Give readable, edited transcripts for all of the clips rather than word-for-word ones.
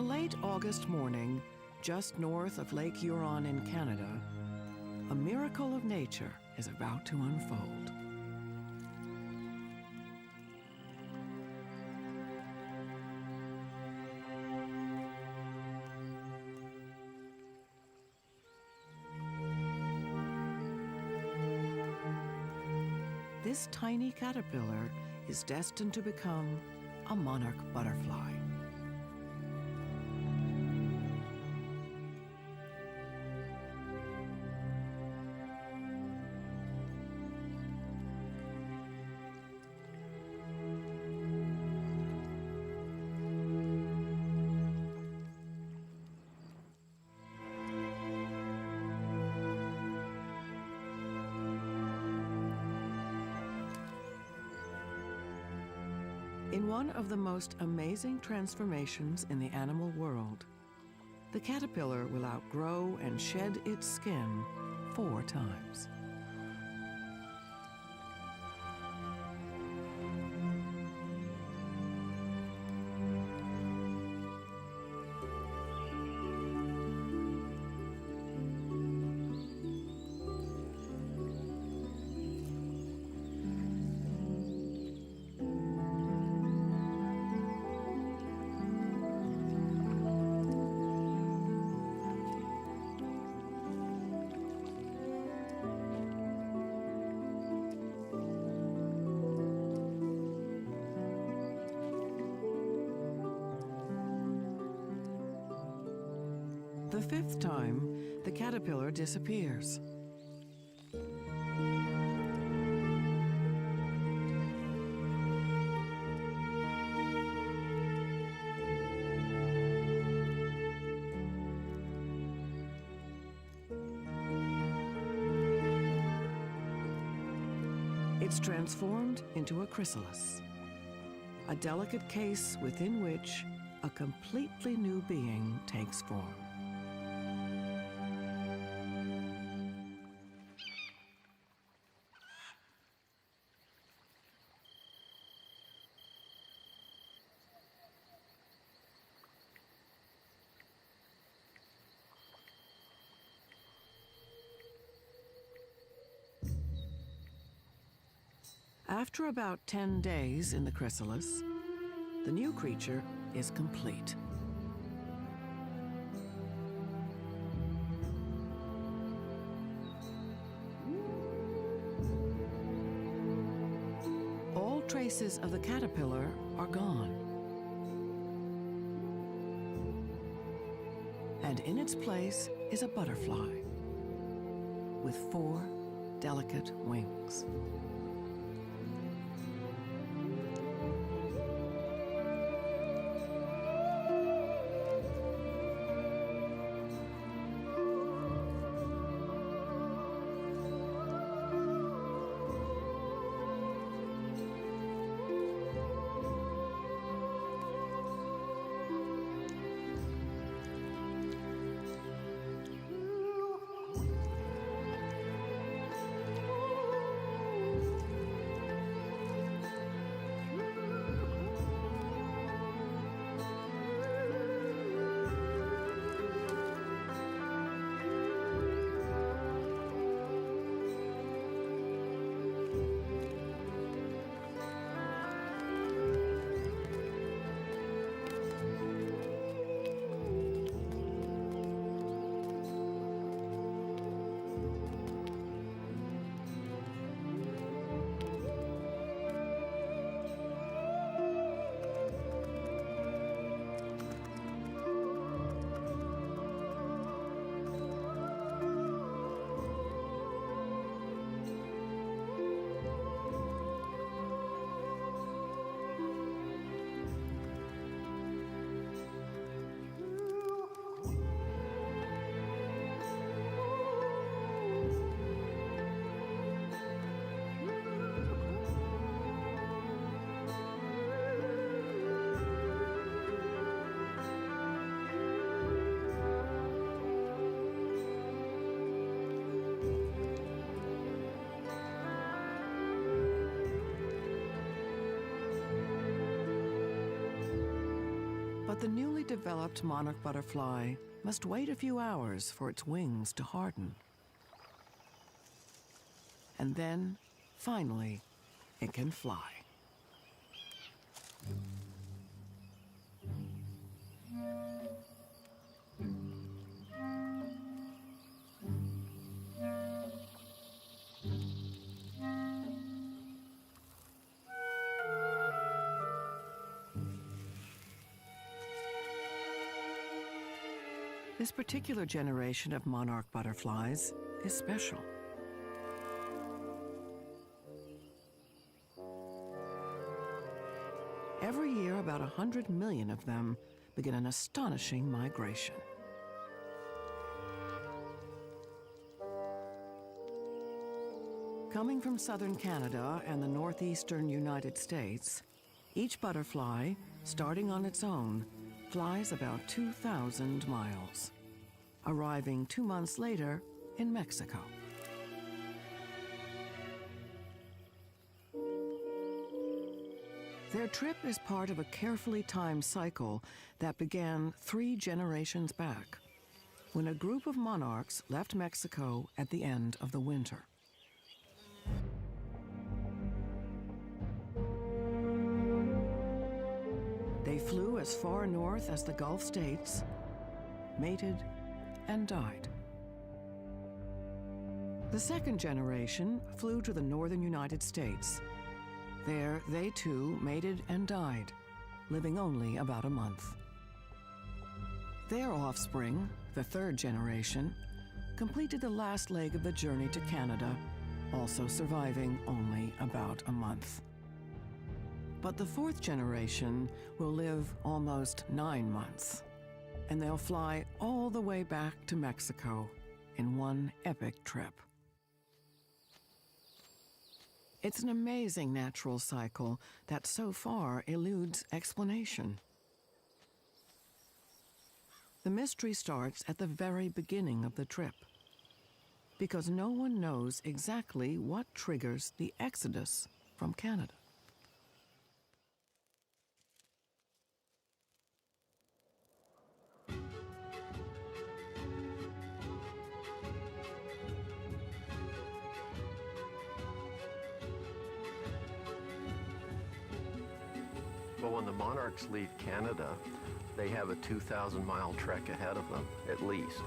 a late August morning, just north of Lake Huron in Canada, a miracle of nature is about to unfold. This tiny caterpillar is destined to become a monarch butterfly. In one of the most amazing transformations in the animal world, the caterpillar will outgrow and shed its skin 4 times. The 5th time, the caterpillar disappears. It's transformed into a chrysalis, a delicate case within which a completely new being takes form. After about 10 days in the chrysalis, the new creature is complete. All traces of the caterpillar are gone. And in its place is a butterfly with 4 delicate wings. the newly developed monarch butterfly must wait a few hours for its wings to harden. And then, finally, it can fly. This particular generation of monarch butterflies is special. Every year, about 100 million of them begin an astonishing migration. Coming from southern Canada and the northeastern United States, each butterfly, starting on its own, flies about 2,000 miles, arriving 2 months later in Mexico. Their trip is part of a carefully timed cycle that began 3 generations back, when a group of monarchs left Mexico at the end of the winter. They flew as far north as the Gulf states, mated, and died. The second generation flew to the northern United States. There, they too mated and died, living only about a month. Their offspring, the third generation, completed the last leg of the journey to Canada, also surviving only about a month. But the fourth generation will live almost 9 months, and they'll fly all the way back to Mexico in one epic trip. It's an amazing natural cycle that so far eludes explanation. The mystery starts at the very beginning of the trip, because no one knows exactly what triggers the exodus from Canada. Well, when the monarchs leave Canada, they have a 2,000-mile trek ahead of them, at least.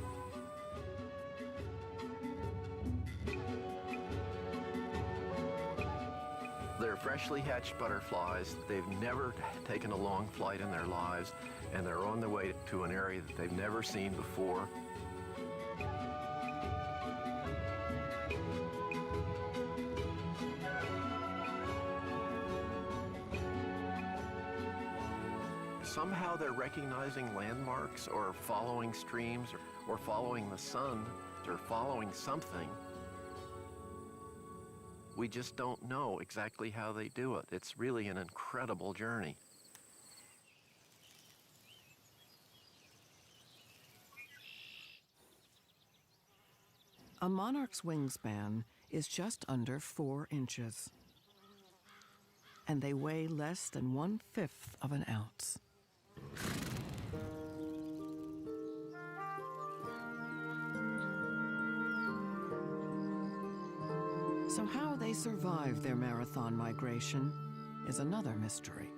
They're freshly hatched butterflies. They've never taken a long flight in their lives, and they're on their way to an area that they've never seen before. Somehow they're recognizing landmarks or following streams or following the sun or following something. We just don't know exactly how they do it. It's really an incredible journey. A monarch's wingspan is just under 4 inches, and they weigh less than 1/5 of an ounce. So how they survive their marathon migration is another mystery.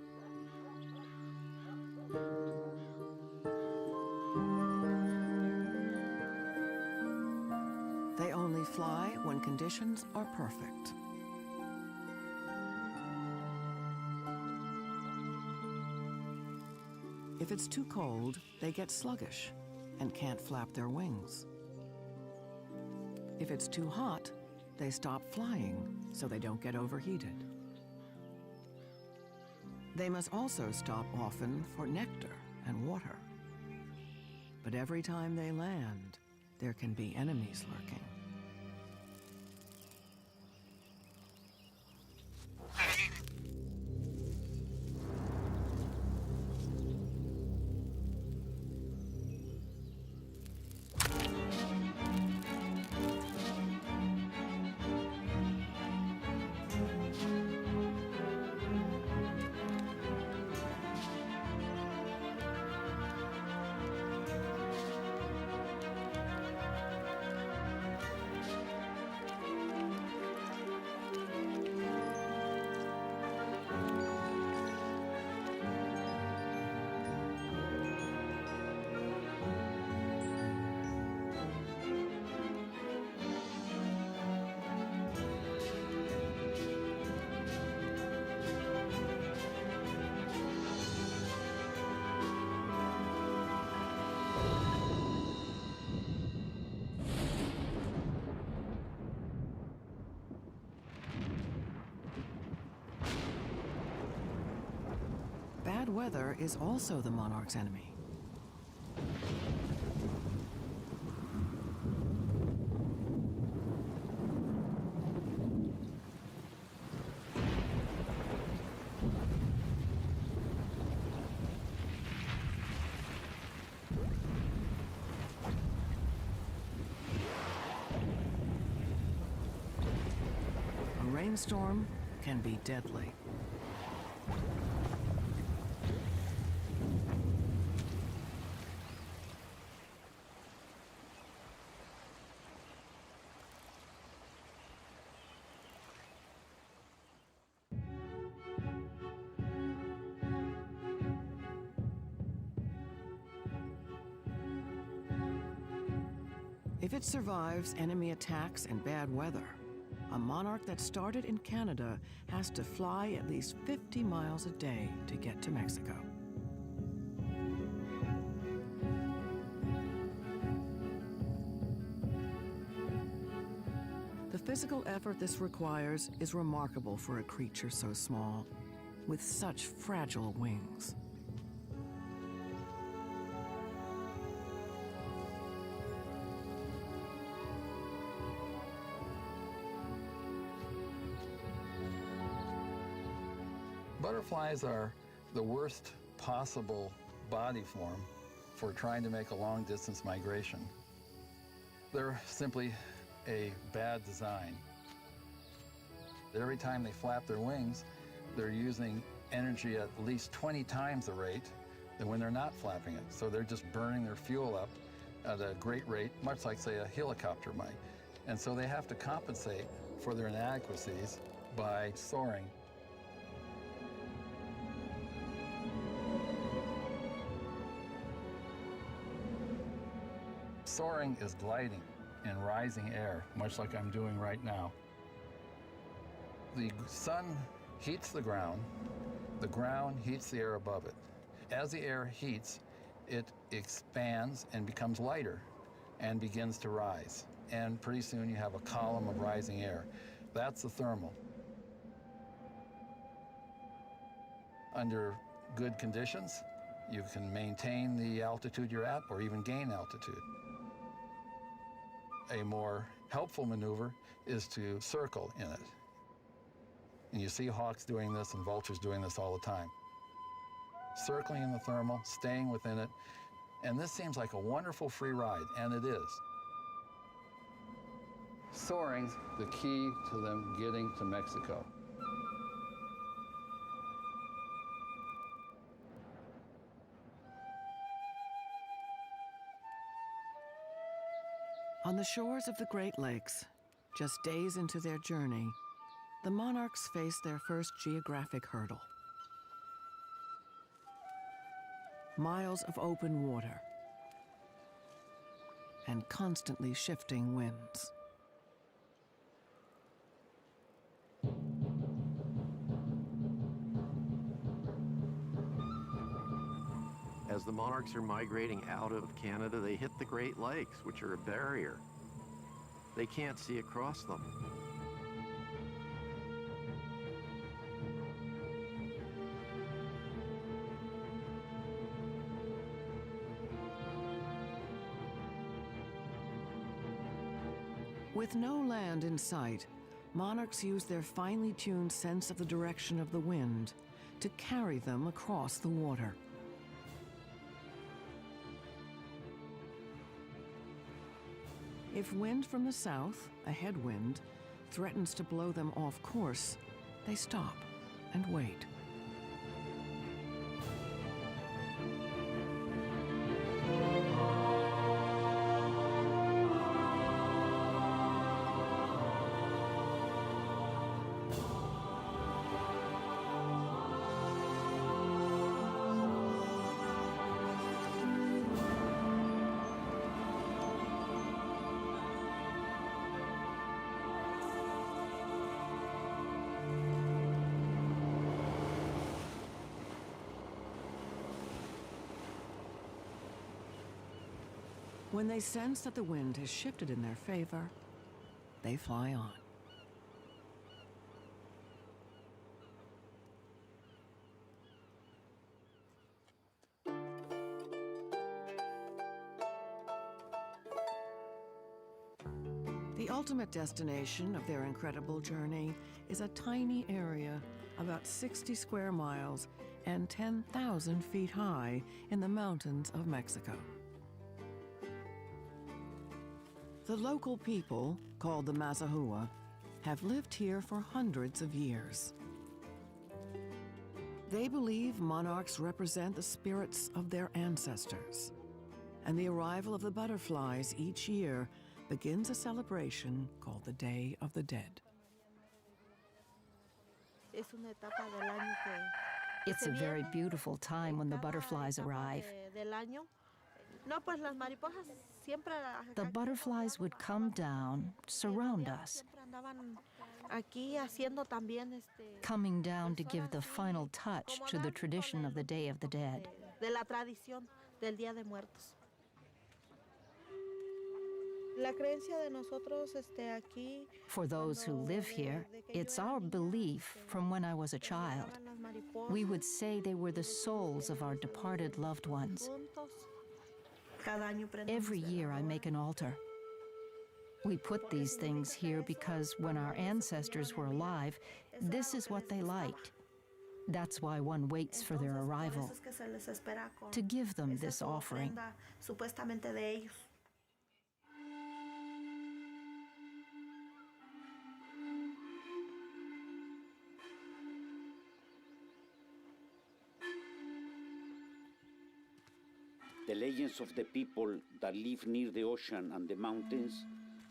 They only fly when conditions are perfect. If it's too cold, they get sluggish and can't flap their wings. If it's too hot, they stop flying so they don't get overheated. They must also stop often for nectar and water. But every time they land, there can be enemies lurking. weather is also the monarch's enemy. A rainstorm can be deadly. If it survives enemy attacks and bad weather, a monarch that started in Canada has to fly at least 50 miles a day to get to Mexico. The physical effort this requires is remarkable for a creature so small, with such fragile wings. Butterflies are the worst possible body form for trying to make a long-distance migration. They're simply a bad design. Every time they flap their wings, they're using energy at least 20 times the rate than when they're not flapping it. So they're just burning their fuel up at a great rate, much like, say, a helicopter might. And so they have to compensate for their inadequacies by soaring. Soaring is gliding in rising air, much like I'm doing right now. The sun heats the ground heats the air above it. As the air heats, it expands and becomes lighter and begins to rise. And pretty soon you have a column of rising air. That's the thermal. Under good conditions, you can maintain the altitude you're at or even gain altitude. A more helpful maneuver is to circle in it. And you see hawks doing this and vultures doing this all the time. Circling in the thermal, staying within it, and this seems like a wonderful free ride, and it is. Soaring's the key to them getting to Mexico. On the shores of the Great Lakes, just days into their journey, the monarchs face their first geographic hurdle. Miles of open water and constantly shifting winds. As the monarchs are migrating out of Canada, they hit the Great Lakes, which are a barrier. They can't see across them. With no land in sight, monarchs use their finely tuned sense of the direction of the wind to carry them across the water. If wind from the south, a headwind, threatens to blow them off course, they stop and wait. When they sense that the wind has shifted in their favor, they fly on. The ultimate destination of their incredible journey is a tiny area about 60 square miles and 10,000 feet high in the mountains of Mexico. The local people, called the Mazahua, have lived here for hundreds of years. They believe monarchs represent the spirits of their ancestors, and the arrival of the butterflies each year begins a celebration called the Day of the Dead. It's a very beautiful time when the butterflies arrive. The butterflies would come down, surround us, coming down to give the final touch to the tradition of the Day of the Dead. For those who live here, it's our belief from when I was a child. We would say they were the souls of our departed loved ones. Every year I make an altar. We put these things here because when our ancestors were alive, this is what they liked. That's why one waits for their arrival, to give them this offering. The legends of the people that live near the ocean and the mountains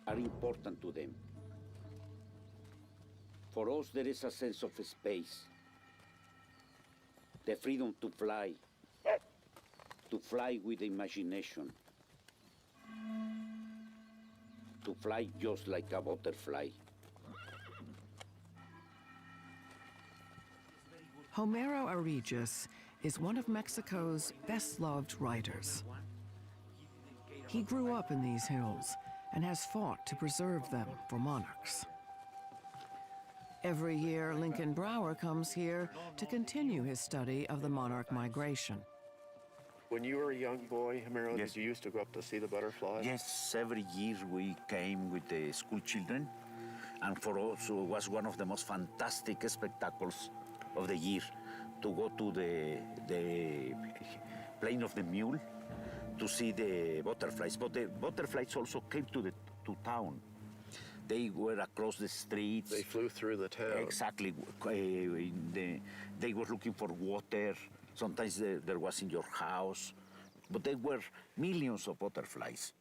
are important to them. For us, there is a sense of space, the freedom to fly with imagination, to fly just like a butterfly. Homero Aregis is one of Mexico's best-loved writers. He grew up in these hills and has fought to preserve them for monarchs. Every year, Lincoln Brower comes here to continue his study of the monarch migration. When you were a young boy, Homero, Yes. did you used to go up to see the butterflies? Yes, every year we came with the school children, and for us it was one of the most fantastic spectacles of the year to go to the plain of the mule to see the butterflies. But the butterflies also came to town. They were across the streets. They flew through the town. Exactly. They were looking for water. Sometimes there was in your house. But there were millions of butterflies.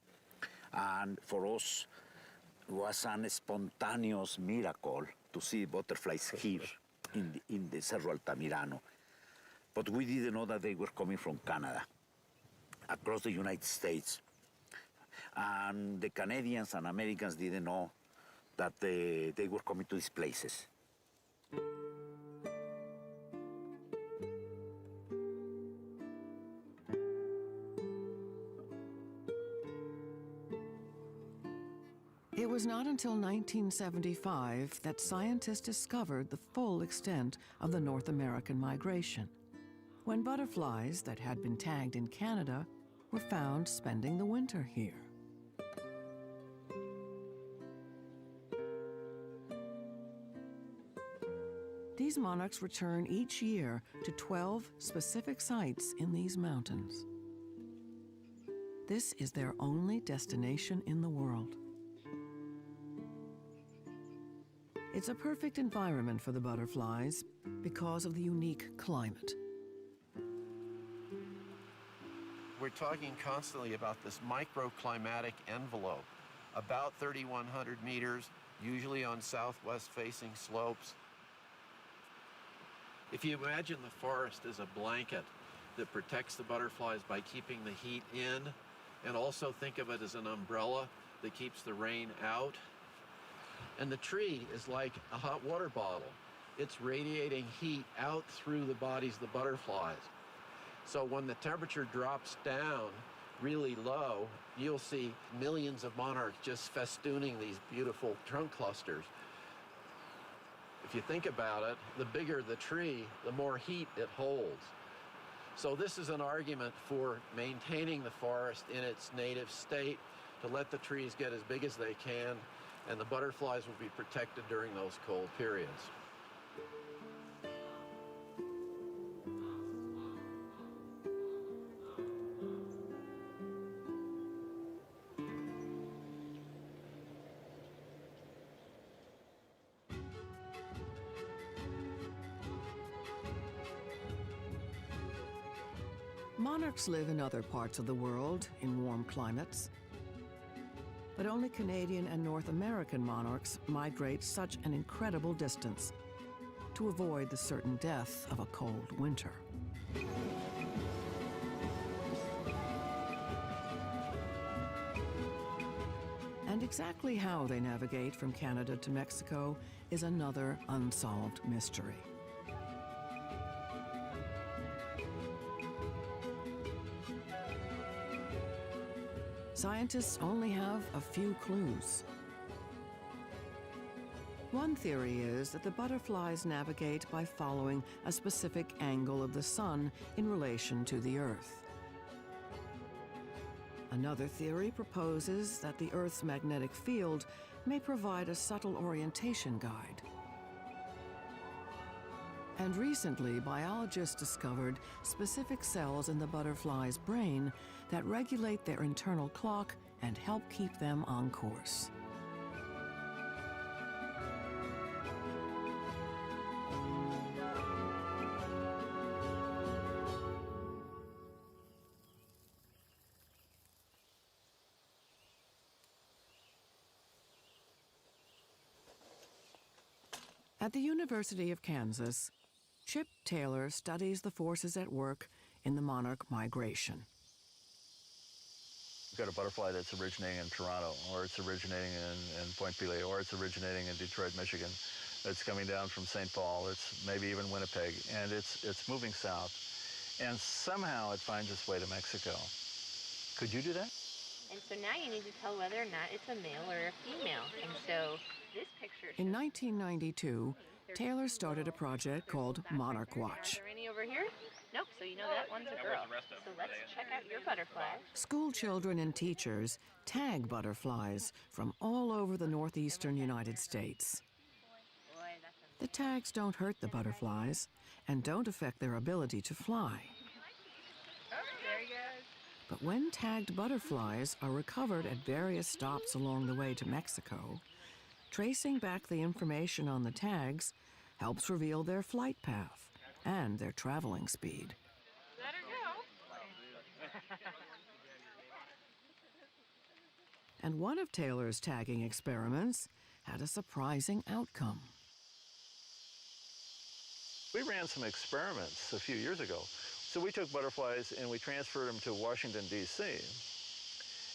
And for us, it was an spontaneous miracle to see butterflies here in the Cerro Altamirano. But we didn't know that they were coming from Canada, across the United States. And the Canadians and Americans didn't know that they were coming to these places. It was not until 1975 that scientists discovered the full extent of the North American migration, when butterflies that had been tagged in Canada were found spending the winter here. These monarchs return each year to 12 specific sites in these mountains. This is their only destination in the world. It's a perfect environment for the butterflies because of the unique climate. We're talking constantly about this microclimatic envelope, about 3,100 meters, usually on southwest-facing slopes. If you imagine the forest as a blanket that protects the butterflies by keeping the heat in, and also think of it as an umbrella that keeps the rain out. And the tree is like a hot water bottle. It's radiating heat out through the bodies of the butterflies. So when the temperature drops down really low, you'll see millions of monarchs just festooning these beautiful trunk clusters. If you think about it, the bigger the tree, the more heat it holds. So this is an argument for maintaining the forest in its native state, to let the trees get as big as they can, and the butterflies will be protected during those cold periods. Monarchs live in other parts of the world in warm climates, but only Canadian and North American monarchs migrate such an incredible distance to avoid the certain death of a cold winter. And exactly how they navigate from Canada to Mexico is another unsolved mystery. Scientists only have a few clues. One theory is that the butterflies navigate by following a specific angle of the sun in relation to the Earth. Another theory proposes that the Earth's magnetic field may provide a subtle orientation guide. And recently, biologists discovered specific cells in the butterfly's brain that regulate their internal clock and help keep them on course. At the University of Kansas, Chip Taylor studies the forces at work in the monarch migration. You've got a butterfly that's originating in Toronto, or it's originating in Point Pelee, or it's originating in Detroit, Michigan. It's coming down from St. Paul, it's maybe even Winnipeg, and it's moving south. And somehow it finds its way to Mexico. Could you do that? And so now you need to tell whether or not it's a male or a female. And so this picture... In 1992, Taylor started a project called Monarch Watch. Are there any over here? Nope, so you know that one's a girl. So let's check out your butterfly. School children and teachers tag butterflies from all over the northeastern United States. The tags don't hurt the butterflies and don't affect their ability to fly. There he goes. But when tagged butterflies are recovered at various stops along the way to Mexico, tracing back the information on the tags helps reveal their flight path and their traveling speed. Let her go. And one of Taylor's tagging experiments had a surprising outcome. We ran some experiments a few years ago. So we took butterflies and we transferred them to Washington, D.C.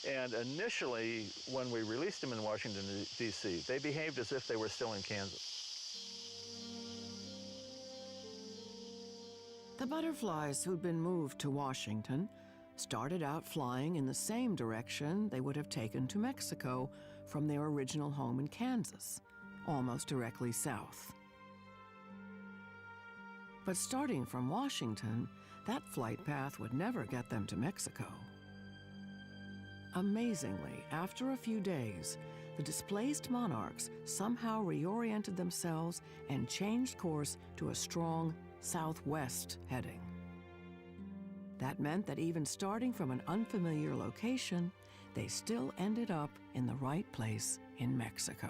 And initially, when we released them in Washington, D.C., they behaved as if they were still in Kansas. The butterflies who'd been moved to Washington started out flying in the same direction they would have taken to Mexico from their original home in Kansas, almost directly south. But starting from Washington, that flight path would never get them to Mexico. Amazingly, after a few days, the displaced monarchs somehow reoriented themselves and changed course to a strong southwest heading. That meant that even starting from an unfamiliar location, they still ended up in the right place in Mexico.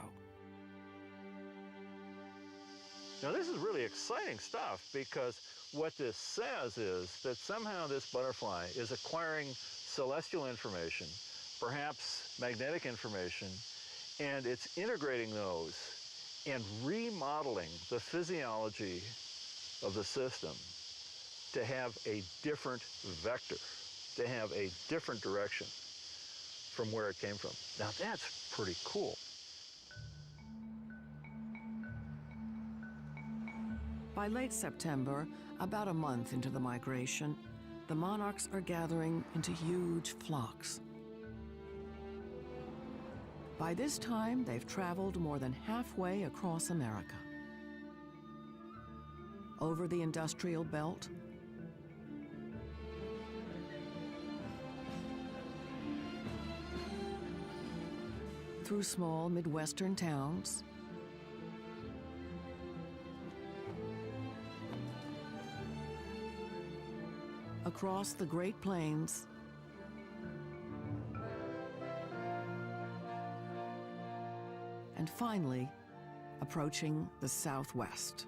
Now, this is really exciting stuff because what this says is that somehow this butterfly is acquiring celestial information, perhaps magnetic information, and it's integrating those and remodeling the physiology of the system to have a different vector, to have a different direction from where it came from. Now, that's pretty cool. By late September, about a month into the migration, the monarchs are gathering into huge flocks. By this time, they've traveled more than halfway across America. Over the industrial belt, through small Midwestern towns, across the Great Plains, and finally, approaching the Southwest.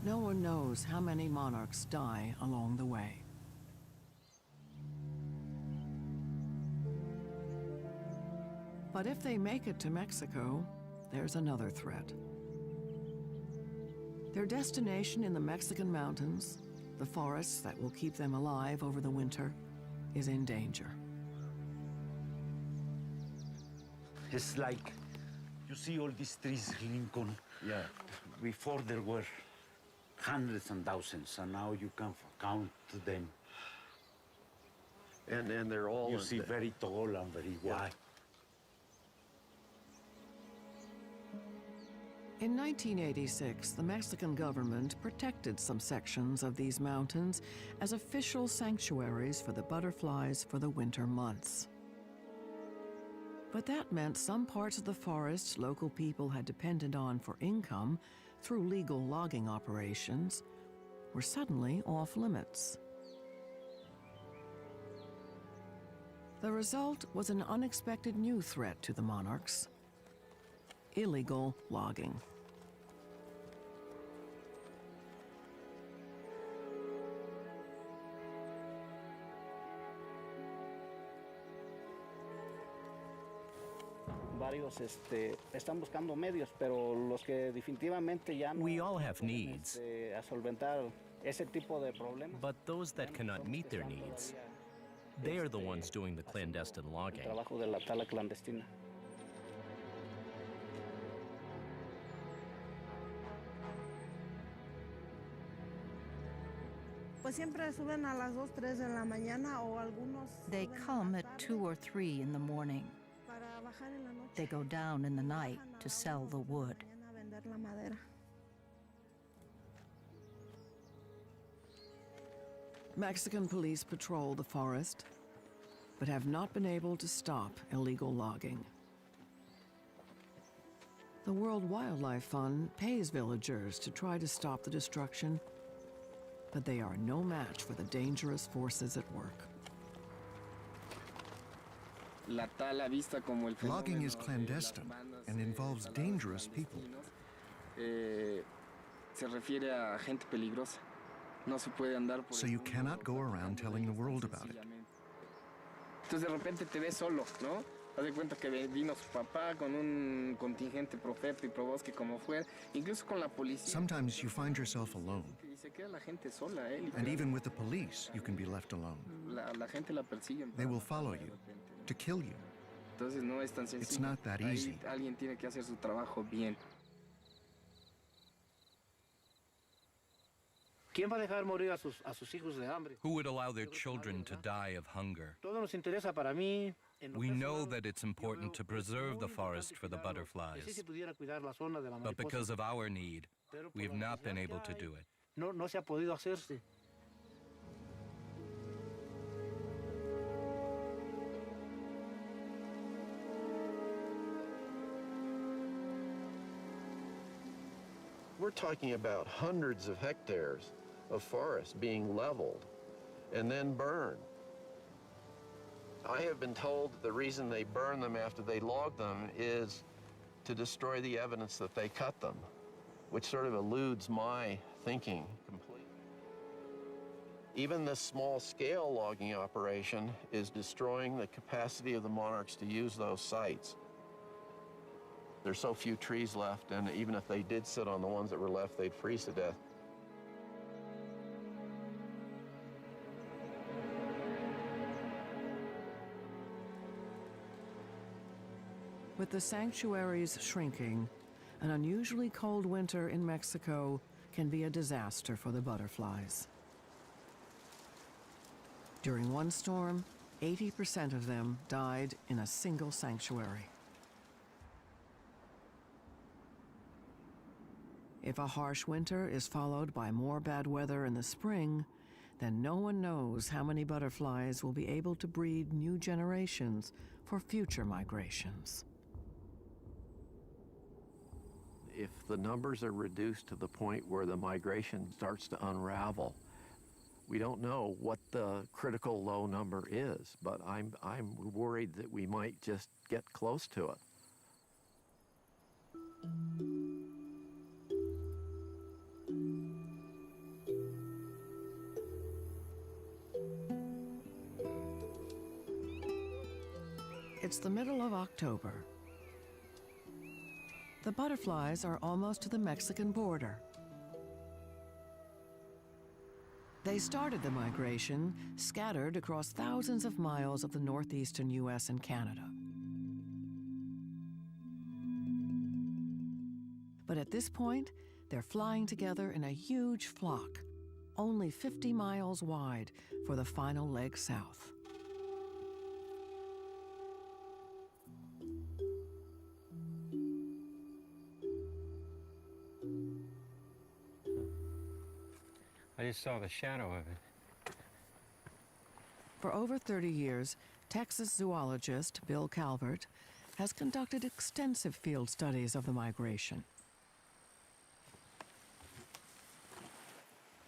No one knows how many monarchs die along the way. But if they make it to Mexico, there's another threat. Their destination in the Mexican mountains, the forests that will keep them alive over the winter, is in danger. It's like, you see all these trees, Lincoln? Yeah. Before there were hundreds and thousands, and now you can count them. And they're all You see very tall and very wide. In 1986, the Mexican government protected some sections of these mountains as official sanctuaries for the butterflies for the winter months. But that meant some parts of the forests local people had depended on for income through legal logging operations were suddenly off limits. The result was an unexpected new threat to the monarchs: illegal logging. Están buscando medios, pero los que definitivamente ya no We all have needs, a solventar ese tipo de problemas. but those that cannot meet their needs, they are the ones doing the clandestine El logging. trabajo de la tala clandestina. Pues siempre suben a las 2, 3 de la mañana o algunos They suben en come la at tarde 2 or 3 in the morning. para bajar en la noche. They go down in the night Bajan to a sell the 1 de la wood. mañana a vender la madera. Mexican police patrol the forest, but have not been able to stop illegal logging. The World Wildlife Fund pays villagers to try to stop the destruction, but they are no match for the dangerous forces at work. Logging is clandestine and involves dangerous people. So you cannot go around telling the world about it. Entonces de repente te ves solo, ¿no? Haz de cuenta que vino su papá con un contingente Profepa y Probosque como fuera, incluso con la policía. Sometimes you find yourself alone. Y se queda la gente sola, And even with the police, you can be left alone. La gente la persigue. They will follow you to kill you. Entonces no es tan sencillo. It's not that easy. Ahí alguien tiene que hacer su trabajo bien. ¿Quién va a dejar morir a sus hijos de hambre? Who would allow their children to die of hunger? Todo nos interesa para mí. We know that it's important to preserve the forest for the butterflies, but because of our need, we have not been able to do it. No se ha podido hacerse. We're talking about hundreds of hectares of forest being leveled and then burned. I have been told the reason they burn them after they log them is to destroy the evidence that they cut them, which sort of eludes my thinking completely. Even this small-scale logging operation is destroying the capacity of the monarchs to use those sites. There's so few trees left, and even if they did sit on the ones that were left, they'd freeze to death. With the sanctuaries shrinking, an unusually cold winter in Mexico can be a disaster for the butterflies. During one storm, 80% of them died in a single sanctuary. If a harsh winter is followed by more bad weather in the spring, then no one knows how many butterflies will be able to breed new generations for future migrations. If the numbers are reduced to the point where the migration starts to unravel, we don't know what the critical low number is, but I'm worried that we might just get close to it. It's the middle of October. The butterflies are almost to the Mexican border. They started the migration scattered across thousands of miles of the northeastern U.S. and Canada. But at this point, they're flying together in a huge flock, only 50 miles wide for the final leg south. I just saw the shadow of it. For over 30 years, Texas zoologist Bill Calvert has conducted extensive field studies of the migration.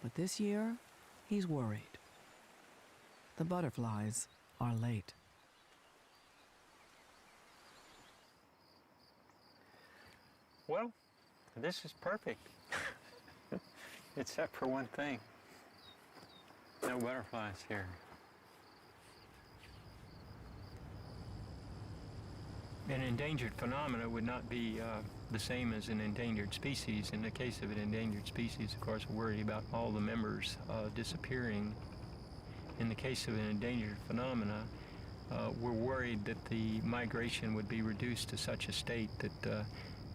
But this year, he's worried. The butterflies are late. Well, this is perfect. Except for one thing. No butterflies here. An endangered phenomena would not be the same as an endangered species. In the case of an endangered species, of course, we're worried about all the members disappearing. In the case of an endangered phenomena, we're worried that the migration would be reduced to such a state that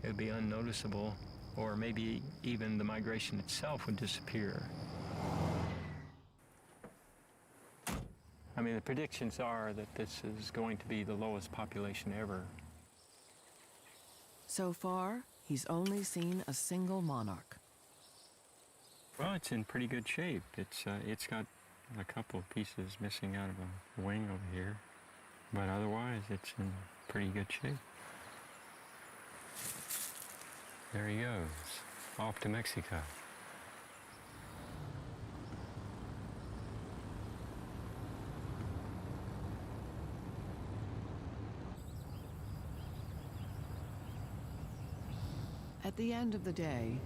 it would be unnoticeable, or maybe even the migration itself would disappear. I mean, the predictions are that this is going to be the lowest population ever. So far, he's only seen a single monarch. Well, it's in pretty good shape. It's got a couple of pieces missing out of a wing over here, but otherwise it's in pretty good shape. There he goes, off to Mexico. At the end of the day,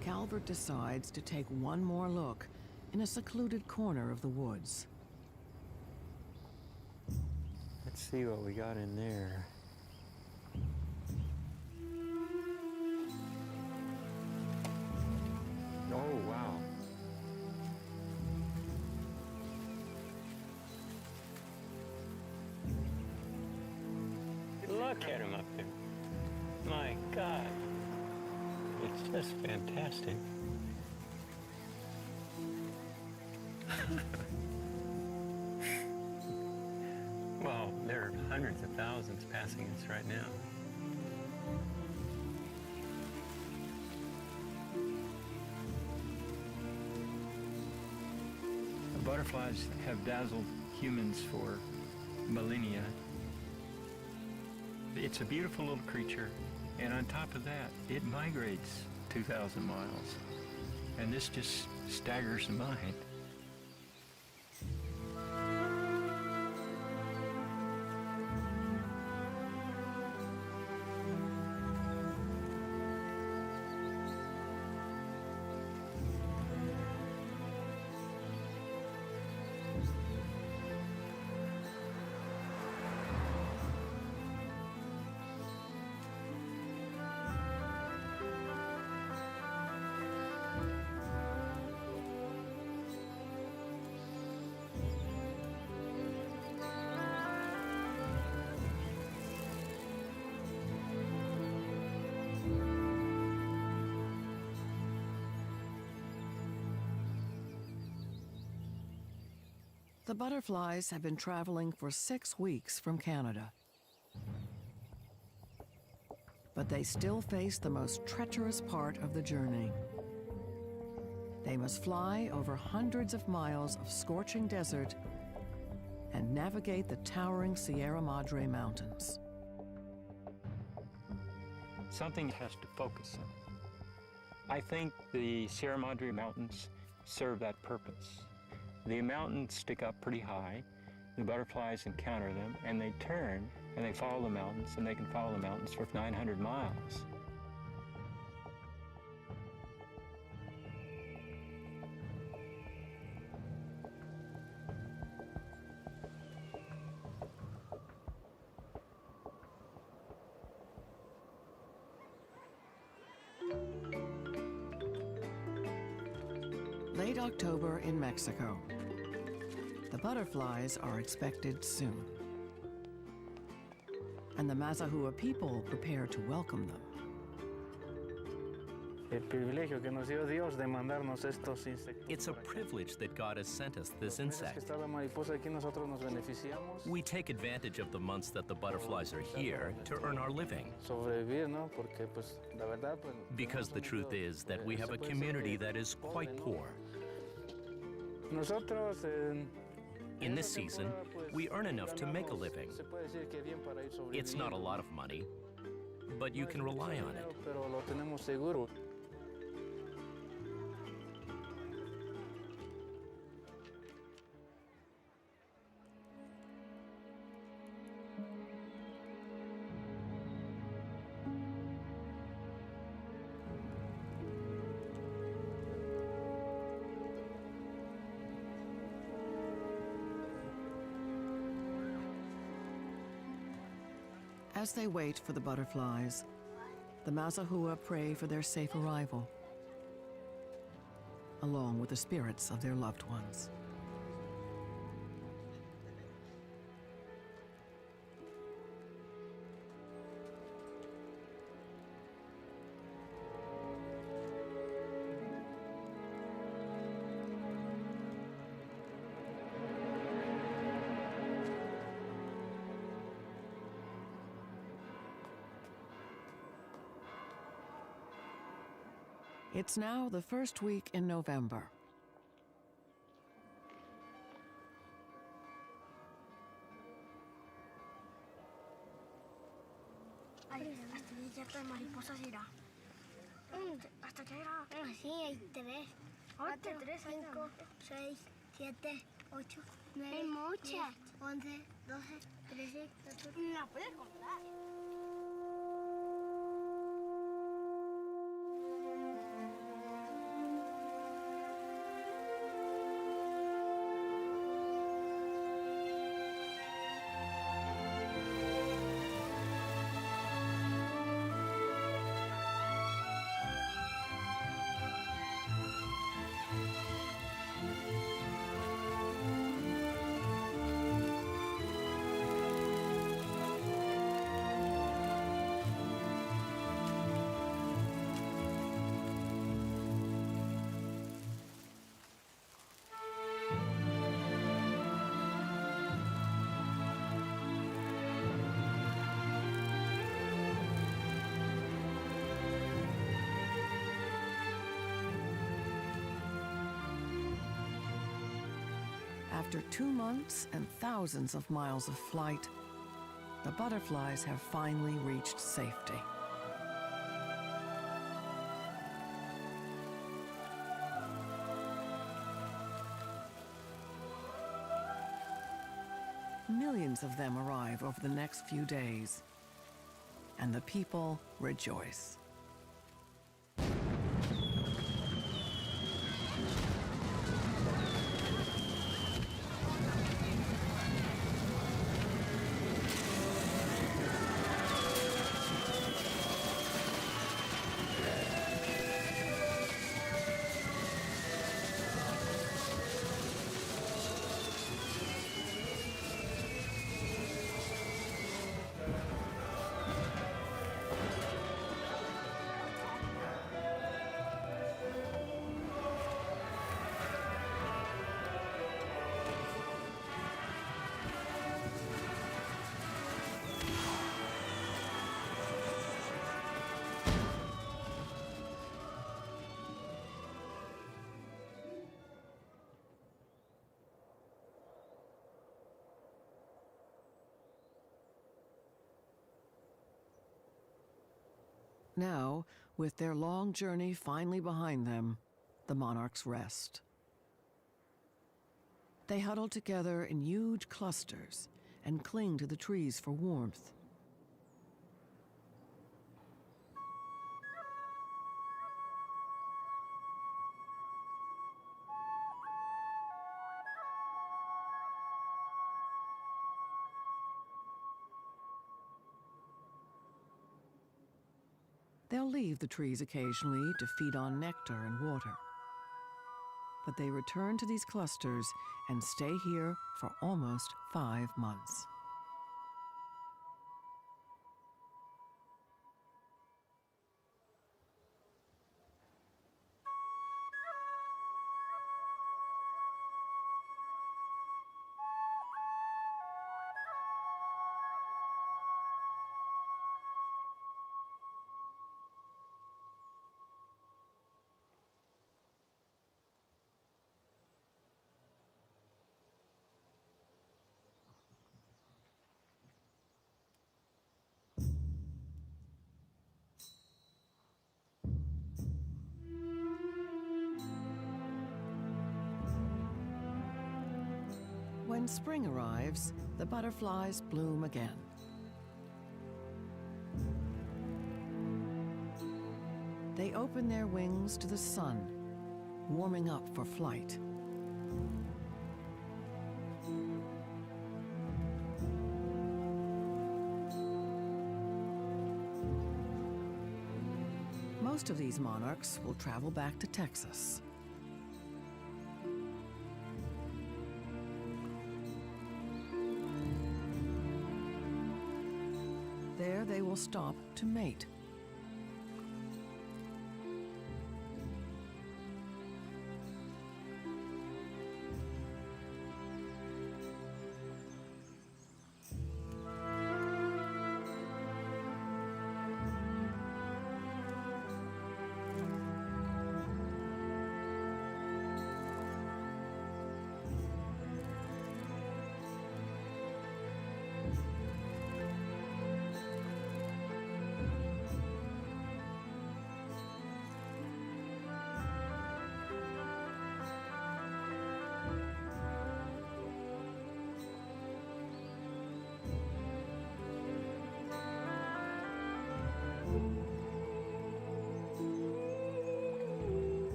Calvert decides to take one more look in a secluded corner of the woods. Let's see what we got in there. Oh, wow. Look at him up there. My God. It's just fantastic. Well, there are hundreds of thousands passing us right now. Butterflies have dazzled humans for millennia. It's a beautiful little creature, and on top of that, it migrates 2,000 miles. And this just staggers the mind. The butterflies have been traveling for 6 weeks from Canada. But they still face the most treacherous part of the journey. They must fly over hundreds of miles of scorching desert and navigate the towering Sierra Madre Mountains. Something has to focus on. I think the Sierra Madre Mountains serve that purpose. The mountains stick up pretty high, the butterflies encounter them, and they turn and they follow the mountains, and they can follow the mountains for 900 miles. Late October in Mexico. The butterflies are expected soon. And the Mazahua people prepare to welcome them. It's a privilege that God has sent us this insect. We take advantage of the months that the butterflies are here to earn our living. Because the truth is that we have a community that is quite poor. In this season, we earn enough to make a living. It's not a lot of money, but you can rely on it. As they wait for the butterflies, the Mazahua pray for their safe arrival, along with the spirits of their loved ones. It's now the first week in November. Hasta que ciertas mariposas irá. ¿Hasta qué irá? Sí, hay 3, 4, 5, 6, 7, 8, 9, hay muchas. 11, 12, 13, 14. No puedes contar. After 2 months and thousands of miles of flight, the butterflies have finally reached safety. Millions of them arrive over the next few days, and the people rejoice. Now, with their long journey finally behind them, the monarchs rest. They huddle together in huge clusters and cling to the trees for warmth. They'll leave the trees occasionally to feed on nectar and water. But they return to these clusters and stay here for almost 5 months. When spring arrives, the butterflies bloom again. They open their wings to the sun, warming up for flight. Most of these monarchs will travel back to Texas. There they will stop to mate.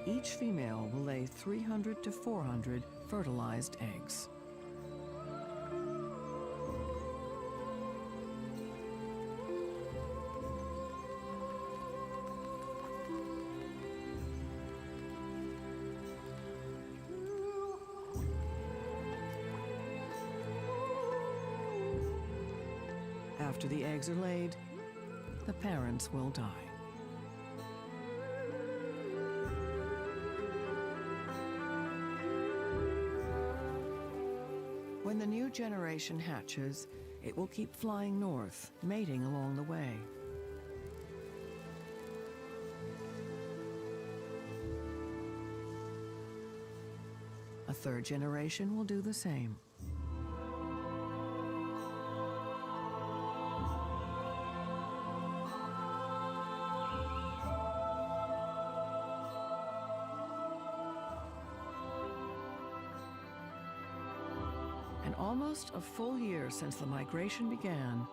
Each female will lay 300 to 400 fertilized eggs. After the eggs are laid, the parents will die. When the new generation hatches, it will keep flying north, mating along the way. A third generation will do the same. And almost a full year since the migration began,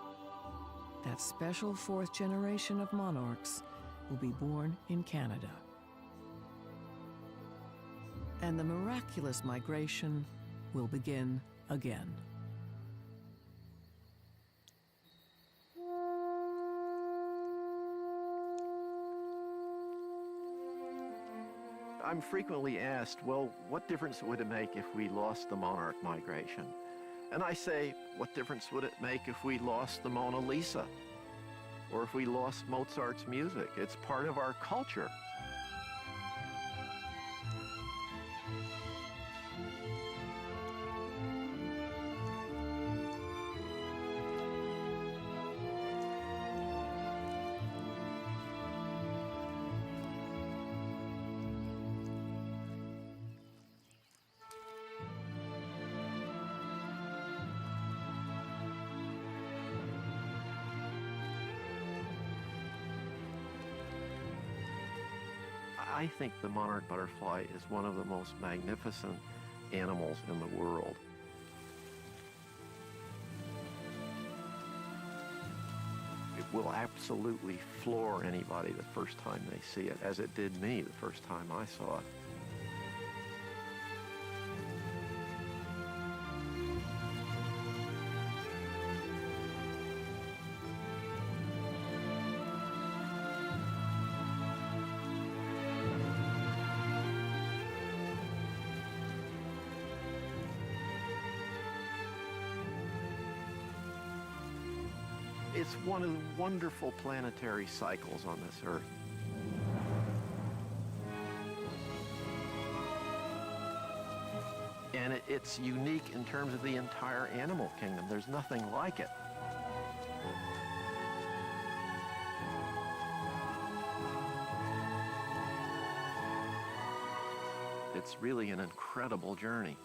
that special fourth generation of monarchs will be born in Canada. And the miraculous migration will begin again. I'm frequently asked, well, what difference would it make if we lost the monarch migration? And I say, what difference would it make if we lost the Mona Lisa? Or if we lost Mozart's music? It's part of our culture. I think the monarch butterfly is one of the most magnificent animals in the world. It will absolutely floor anybody the first time they see it, as it did me the first time I saw it. It's one of the wonderful planetary cycles on this Earth. And it's unique in terms of the entire animal kingdom. There's nothing like it. It's really an incredible journey.